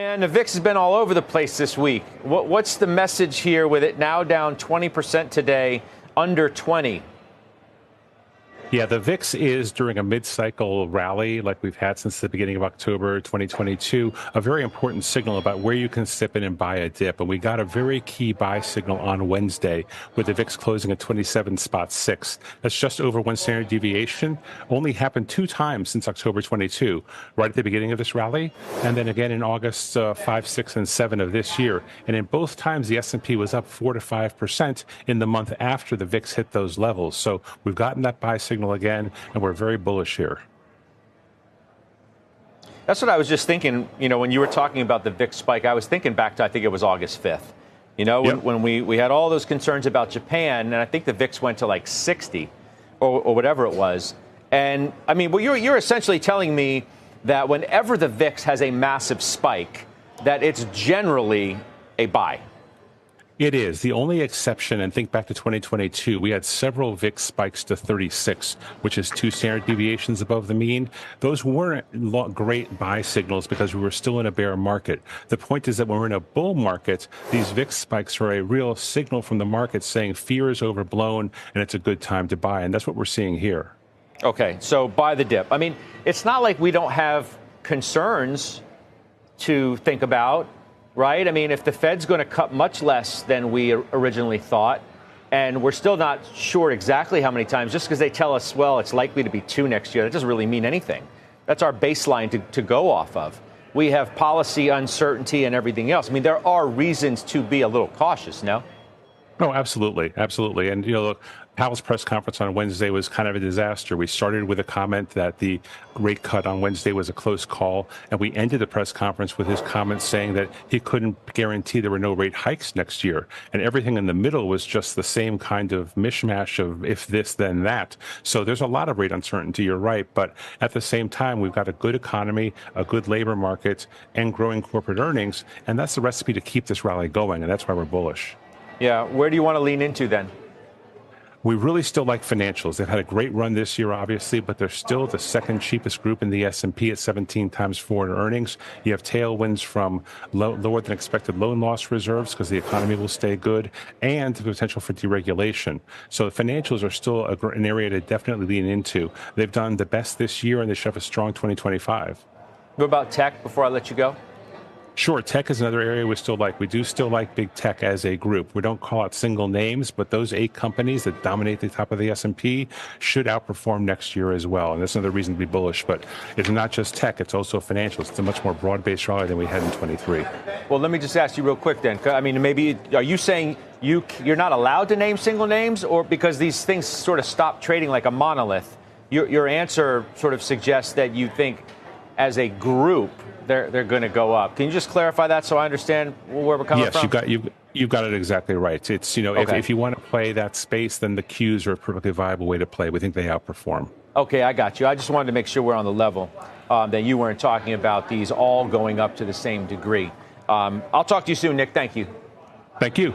And the VIX has been all over the place this week. What's the message here with it now down 20% today, under 20? Yeah, the VIX is during a mid-cycle rally like we've had since the beginning of October 2022, a very important signal about where you can step in and buy a dip. And we got a very key buy signal on Wednesday with the VIX closing at 27.6. That's just over one standard deviation. Only happened 2 times since October 22, right at the beginning of this rally, and then again in August 5, 6, and 7 of this year. And in both times, the S&P was up 4 to 5% in the month after the VIX hit those levels. So we've gotten that buy signal again, and we're very bullish here. That's what I was just thinking, when you were talking about the VIX spike, I was thinking back to, I think it was August 5th, when we had all those concerns about Japan, and I think the VIX went to like 60 or whatever it was. And I mean, well, you're essentially telling me that whenever the VIX has a massive spike, that it's generally a buy. It is. The only exception, and think back to 2022, we had several VIX spikes to 36, which is 2 standard deviations above the mean. Those weren't great buy signals because we were still in a bear market. The point is that when we're in a bull market, these VIX spikes are a real signal from the market saying fear is overblown and it's a good time to buy. And that's what we're seeing here. Okay, so buy the dip. I mean, it's not like we don't have concerns to think about. Right? I mean, if the Fed's going to cut much less than we originally thought, and we're still not sure exactly how many times, just because they tell us, well, it's likely to be 2 next year, that doesn't really mean anything. That's our baseline to go off of. We have policy uncertainty and everything else. I mean, there are reasons to be a little cautious, no? No, absolutely. Absolutely. And, look, Powell's press conference on Wednesday was kind of a disaster. We started with a comment that the rate cut on Wednesday was a close call, and we ended the press conference with his comments saying that he couldn't guarantee there were no rate hikes next year. And everything in the middle was just the same kind of mishmash of if this, then that. So there's a lot of rate uncertainty, you're right. But at the same time, we've got a good economy, a good labor market, and growing corporate earnings. And that's the recipe to keep this rally going, and that's why we're bullish. Yeah. Where do you want to lean into then? We really still like financials. They've had a great run this year, obviously, but they're still the second cheapest group in the S&P at 17 times forward earnings. You have tailwinds from lower than expected loan loss reserves because the economy will stay good, and the potential for deregulation. So the financials are still an area to definitely lean into. They've done the best this year, and they should have a strong 2025. What about tech before I let you go? Sure, tech is another area we still like. We do still like big tech as a group. We don't call out single names, but those 8 companies that dominate the top of the S&P should outperform next year as well. And that's another reason to be bullish. But it's not just tech, it's also financials. It's a much more broad-based rally than we had in 23. Well, let me just ask you real quick then. I mean, maybe are you saying you're not allowed to name single names, or because these things sort of stop trading like a monolith? Your answer sort of suggests that you think as a group, they're going to go up. Can you just clarify that so I understand where we're coming from? Yes, you've got it exactly right. It's, okay. if you want to play that space, then the Qs are a perfectly viable way to play. We think they outperform. Okay, I got you. I just wanted to make sure we're on the level, that you weren't talking about these all going up to the same degree. I'll talk to you soon, Nick. Thank you. Thank you.